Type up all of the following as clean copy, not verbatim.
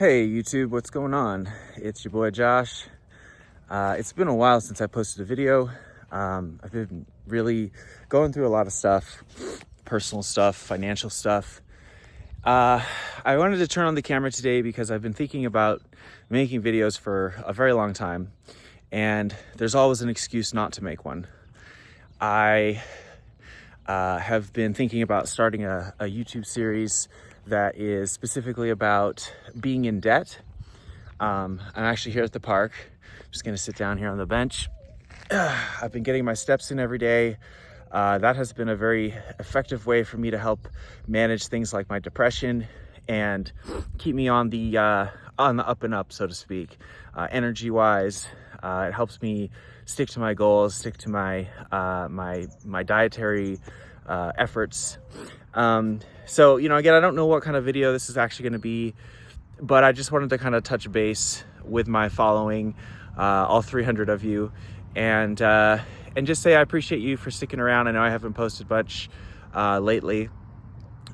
Hey YouTube, what's going on? It's your boy Josh. It's been a while since I posted a video. I've been really going through a lot of stuff, personal stuff, financial stuff. I wanted to turn on the camera today because I've been thinking about making videos for a very long time, and there's always an excuse not to make one. I have been thinking about starting a YouTube series that is specifically about being in debt. I'm actually here at the park. I'm just gonna sit down here on the bench. I've been getting my steps in every day. That has been a very effective way for me to help manage things like my depression and keep me on the up and up, so to speak, energy-wise. It helps me stick to my goals, stick to my my dietary efforts. So, again, I don't know what kind of video this is actually going to be, but I just wanted to kind of touch base with my following, all 300 of you, and just say I appreciate you for sticking around. I know I haven't posted much lately,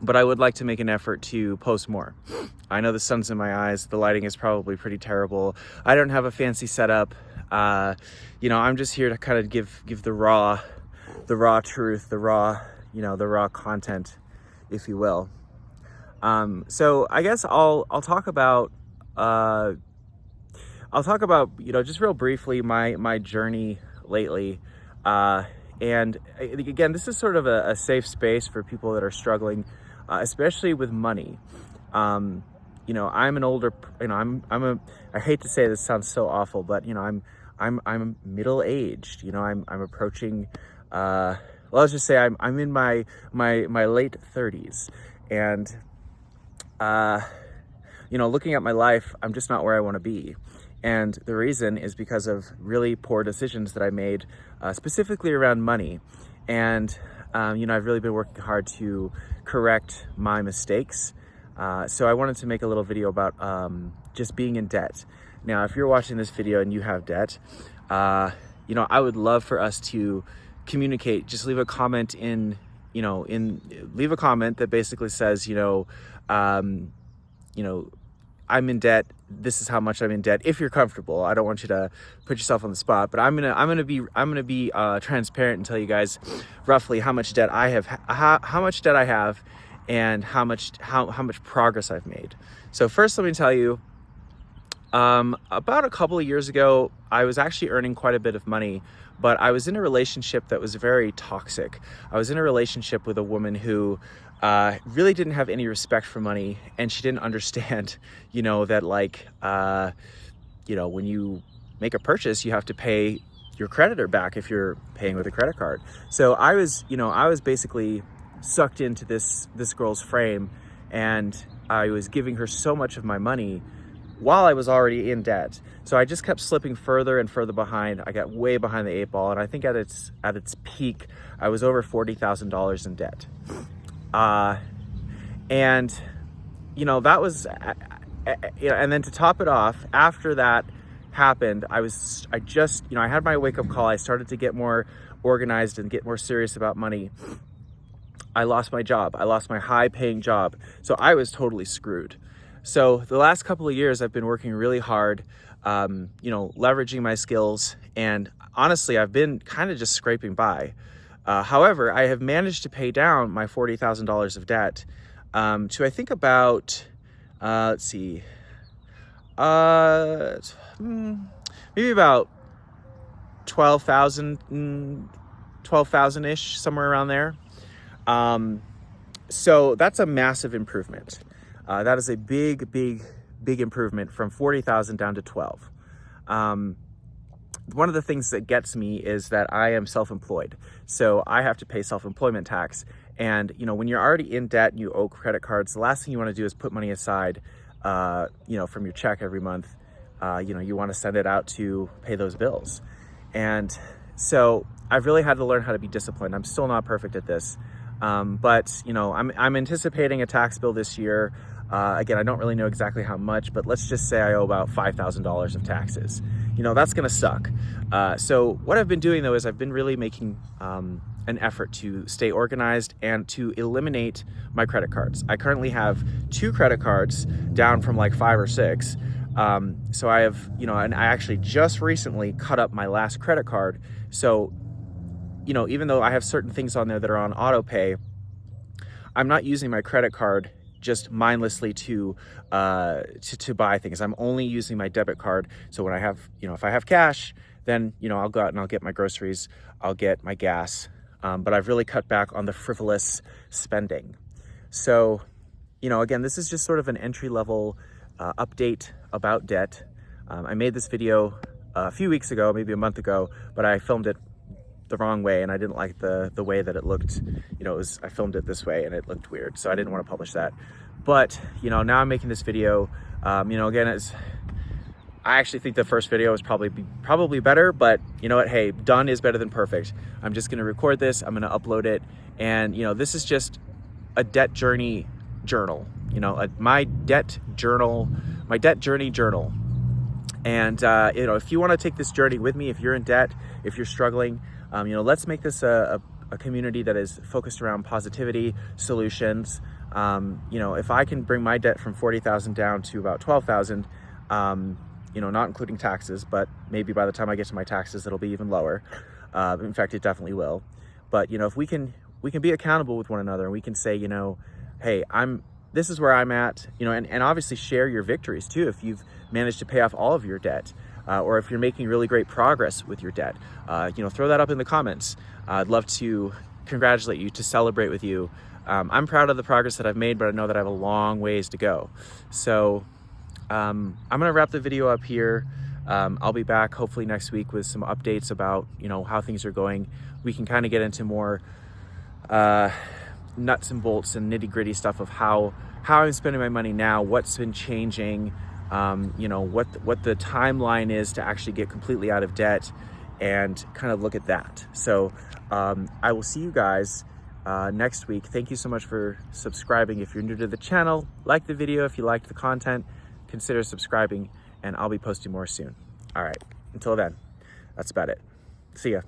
but I would like to make an effort to post more. I know the sun's in my eyes. The lighting is probably pretty terrible. I don't have a fancy setup. I'm just here to kind of give the raw truth, the raw content, if you will. So I guess I'll talk about just real briefly my journey lately. And again, this is sort of a safe space for people that are struggling, especially with money. I'm an older, I hate to say this, sounds so awful, but I'm middle-aged. I'm approaching, let's just say I'm in my late 30s, and looking at my life, I'm just not where I want to be. And the reason is because of really poor decisions that I made, specifically around money. And I've really been working hard to correct my mistakes. So I wanted to make a little video about just being in debt. Now, if you're watching this video and you have debt, I would love for us to communicate. Just leave a comment leave a comment that basically says, I'm in debt. This is how much I'm in debt. If you're comfortable, I don't want you to put yourself on the spot, but I'm gonna be transparent and tell you guys roughly how much debt I have, and how much progress I've made. So first, let me tell you, about a couple of years ago, I was actually earning quite a bit of money, but I was in a relationship that was very toxic. I was in a relationship with a woman who really didn't have any respect for money, and she didn't understand, that when you make a purchase, you have to pay your creditor back if you're paying with a credit card. So I was basically sucked into this girl's frame, and I was giving her so much of my money while I was already in debt. So I just kept slipping further and further behind. I got way behind the 8 ball, and I think at its peak, I was over $40,000 in debt. That was, and then to top it off, after that happened, I had my wake up call. I started to get more organized and get more serious about money. I lost my job. I lost my high paying job. So I was totally screwed. So the last couple of years, I've been working really hard, leveraging my skills, and honestly, I've been kind of just scraping by. However, I have managed to pay down my $40,000 of debt to, I think, about, maybe about 12,000-ish, somewhere around there. So that's a massive improvement. That is a big improvement from 40,000 down to 12. One of the things that gets me is that I am self-employed. So I have to pay self-employment tax. And, when you're already in debt and you owe credit cards, the last thing you want to do is put money aside, from your check every month. You want to send it out to pay those bills. And so I've really had to learn how to be disciplined. I'm still not perfect at this. But I'm anticipating a tax bill this year. Again, I don't really know exactly how much, but let's just say I owe about $5,000 of taxes. That's going to suck. So what I've been doing, though, is I've been really making an effort to stay organized and to eliminate my credit cards. I currently have 2 credit cards down from like 5 or 6. So I have, you know, and I actually just recently cut up my last credit card. So, you know, even though I have certain things on there that are on auto pay, I'm not using my credit card just mindlessly to buy things. I'm only using my debit card. So when I have, you know, if I have cash, then, you know, I'll go out and I'll get my groceries, I'll get my gas. But I've really cut back on the frivolous spending. So, you know, again, this is just sort of an entry-level update about debt. I made this video a few weeks ago, maybe a month ago, but I filmed it the wrong way and I didn't like the way that it looked. You know, I filmed it this way and it looked weird, so I didn't want to publish that. But, you know, now I'm making this video. You know, again, I actually think the first video was probably better, but you know what? Hey, done is better than perfect. I'm just going to record this. I'm going to upload it. And, you know, this is just a debt journey journal, you know, my debt journey journal. And, you know, if you want to take this journey with me, if you're in debt, if you're struggling, you know, let's make this a community that is focused around positivity, solutions. You know, if I can bring my debt from 40,000 down to about 12,000, you know, not including taxes, but maybe by the time I get to my taxes, it'll be even lower. In fact, it definitely will. But, you know, if we can be accountable with one another and we can say, you know, hey, this is where I'm at, you know, and obviously share your victories too. If you've managed to pay off all of your debt, or if you're making really great progress with your debt, you know, throw that up in the comments. I'd love to congratulate you, to celebrate with you. I'm proud of the progress that I've made, but I know that I have a long ways to go. So I'm gonna wrap the video up here. I'll be back hopefully next week with some updates about, you know, how things are going. We can kind of get into more nuts and bolts and nitty gritty stuff of how I'm spending my money now, what's been changing, you know, what the timeline is to actually get completely out of debt, and kind of look at that. So I will see you guys next week. Thank you so much for subscribing. If you're new to the channel, like the video. If you liked the content, consider subscribing, and I'll be posting more soon. All right, until then, that's about it. See ya.